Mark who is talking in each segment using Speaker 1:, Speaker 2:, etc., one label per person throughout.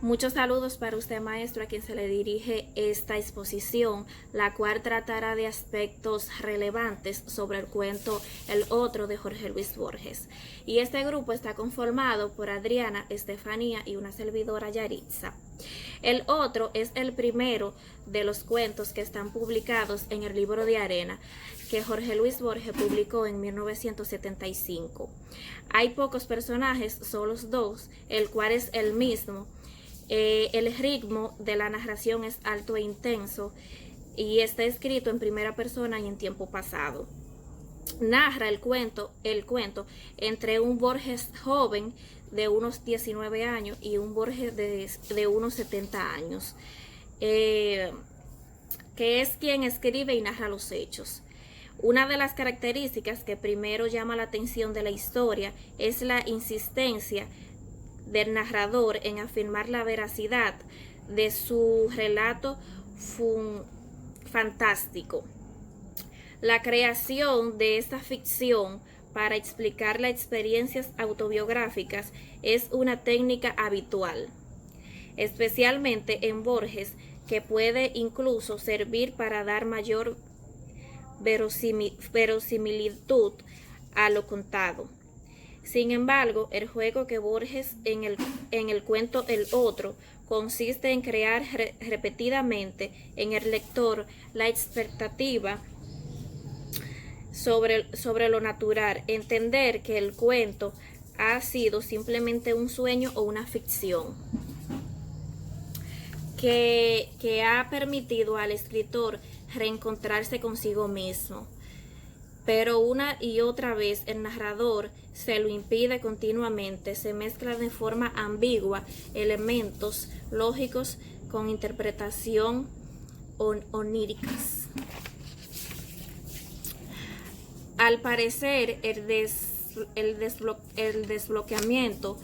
Speaker 1: Muchos saludos para usted, maestro, a quien se le dirige esta exposición, la cual tratará de aspectos relevantes sobre el cuento El Otro de Jorge Luis Borges. Y este grupo está conformado por Adriana, Estefanía y una servidora, Yaritza. El Otro es el primero de los cuentos que están publicados en el Libro de Arena, que Jorge Luis Borges publicó en 1975. Hay pocos personajes, solo dos, el cual es el mismo. El ritmo de la narración es alto e intenso y está escrito en primera persona y en tiempo pasado. Narra el cuento entre un Borges joven de unos 19 años y un Borges de unos 70 años, que es quien escribe y narra los hechos. Una de las características que primero llama la atención de la historia es la insistencia del narrador en afirmar la veracidad de su relato fantástico. La creación de esta ficción para explicar las experiencias autobiográficas es una técnica habitual, especialmente en Borges, que puede incluso servir para dar mayor verosimilitud a lo contado. Sin embargo, el juego que Borges en el cuento El Otro consiste en crear repetidamente en el lector la expectativa sobre lo natural, entender que el cuento ha sido simplemente un sueño o una ficción, que ha permitido al escritor reencontrarse consigo mismo. Pero una y otra vez el narrador se lo impide continuamente, se mezclan de forma ambigua elementos lógicos con interpretación oníricas. Al parecer, el desbloqueamiento,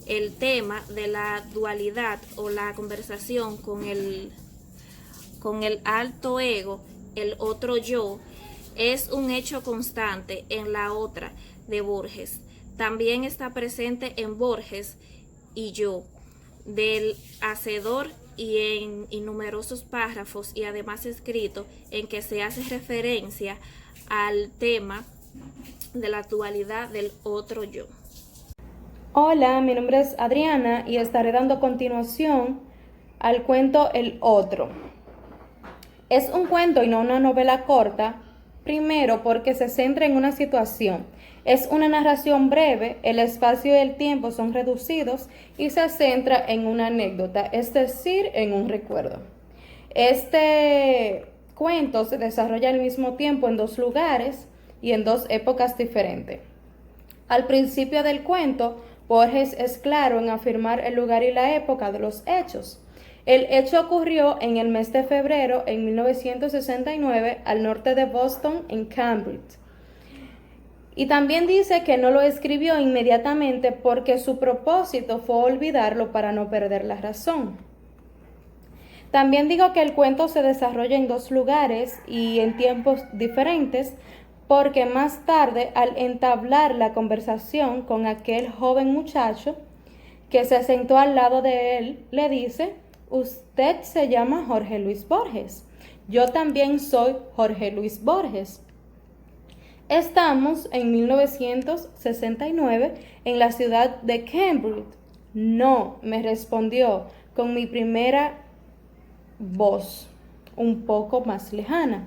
Speaker 1: el tema de la dualidad o la conversación con el alto ego, el otro yo, es un hecho constante en la otra de Borges. También está presente en Borges y yo, del Hacedor, y en numerosos párrafos y además escrito en que se hace referencia al tema de la dualidad del otro yo.
Speaker 2: Hola, mi nombre es Adriana y estaré dando continuación al cuento El Otro. Es un cuento y no una novela corta, primero porque se centra en una situación. Es una narración breve, el espacio y el tiempo son reducidos y se centra en una anécdota, es decir, en un recuerdo. Este cuento se desarrolla al mismo tiempo en dos lugares y en dos épocas diferentes. Al principio del cuento, Borges es claro en afirmar el lugar y la época de los hechos. El hecho ocurrió en el mes de febrero en 1969 al norte de Boston, en Cambridge. Y también dice que no lo escribió inmediatamente porque su propósito fue olvidarlo para no perder la razón. También digo que el cuento se desarrolla en dos lugares y en tiempos diferentes porque más tarde, al entablar la conversación con aquel joven muchacho que se sentó al lado de él, le dice: usted se llama Jorge Luis Borges. Yo también soy Jorge Luis Borges. Estamos en 1969 en la ciudad de Cambridge. No, me respondió con mi primera voz, un poco más lejana.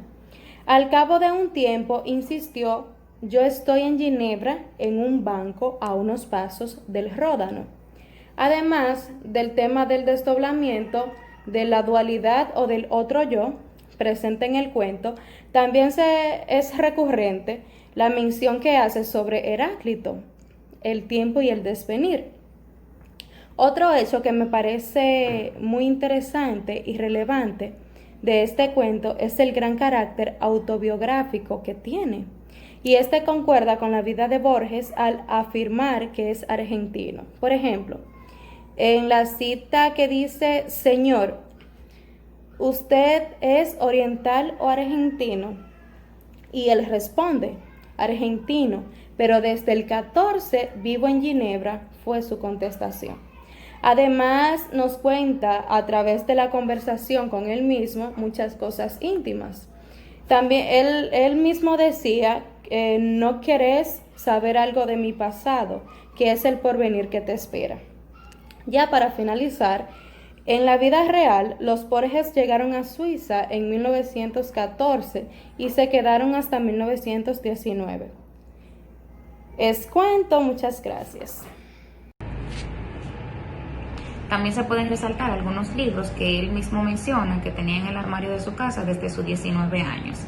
Speaker 2: Al cabo de un tiempo insistió: yo estoy en Ginebra, en un banco a unos pasos del Ródano. Además del tema del desdoblamiento, de la dualidad o del otro yo, presente en el cuento, también es recurrente la mención que hace sobre Heráclito, el tiempo y el desvenir. Otro hecho que me parece muy interesante y relevante de este cuento es el gran carácter autobiográfico que tiene. Y este concuerda con la vida de Borges al afirmar que es argentino. Por ejemplo, en la cita que dice: señor, ¿usted es oriental o argentino? Y él responde: argentino, pero desde el 14 vivo en Ginebra, fue su contestación. Además, nos cuenta a través de la conversación con él mismo muchas cosas íntimas. También él mismo decía, no querés saber algo de mi pasado, que es el porvenir que te espera. Ya para finalizar, en la vida real, los Borges llegaron a Suiza en 1914 y se quedaron hasta 1919. Es cuento, muchas gracias.
Speaker 3: También se pueden resaltar algunos libros que él mismo menciona que tenía en el armario de su casa desde sus 19 años.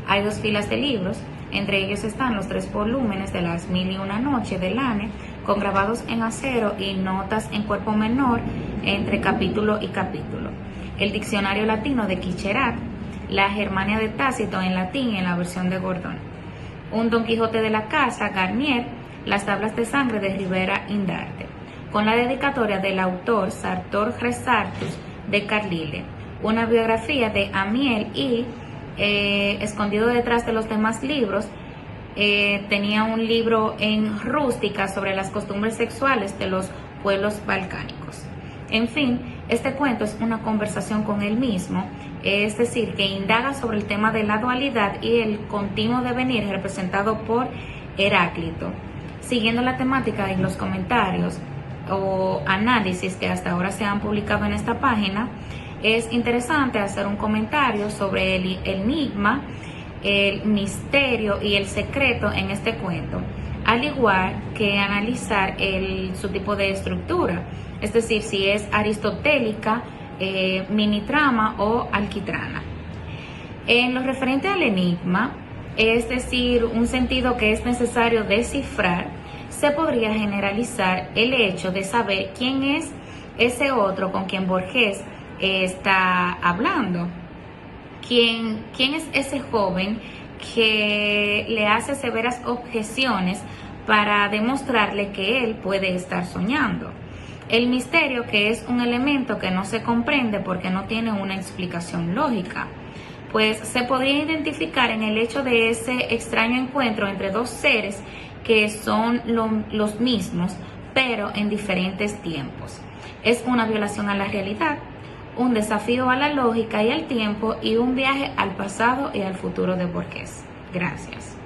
Speaker 3: Hay 2 filas de libros, entre ellos están los 3 volúmenes de Las Mil y Una Noche de Lane, con grabados en acero y notas en cuerpo menor entre capítulo y capítulo. El diccionario latino de Quicherat, la Germania de Tácito en latín en la versión de Gordon. Un Don Quijote de la Casa, Garnier, las tablas de sangre de Rivera Indarte, con la dedicatoria del autor Sartor Resartus de Carlile, una biografía de Amiel y, escondido detrás de los demás libros, tenía un libro en rústica sobre las costumbres sexuales de los pueblos balcánicos. En fin, este cuento es una conversación con él mismo, es decir, que indaga sobre el tema de la dualidad y el continuo devenir representado por Heráclito. Siguiendo la temática y los comentarios o análisis que hasta ahora se han publicado en esta página, es interesante hacer un comentario sobre el enigma, el misterio y el secreto en este cuento, al igual que analizar su tipo de estructura, es decir, si es aristotélica, minitrama o alquitrana. En lo referente al enigma, es decir, un sentido que es necesario descifrar, se podría generalizar el hecho de saber quién es ese otro con quien Borges está hablando. ¿Quién es ese joven que le hace severas objeciones para demostrarle que él puede estar soñando? El misterio, que es un elemento que no se comprende porque no tiene una explicación lógica, pues se podría identificar en el hecho de ese extraño encuentro entre 2 seres que son los mismos, pero en diferentes tiempos. Es una violación a la realidad, un desafío a la lógica y al tiempo y un viaje al pasado y al futuro de Borges. Gracias.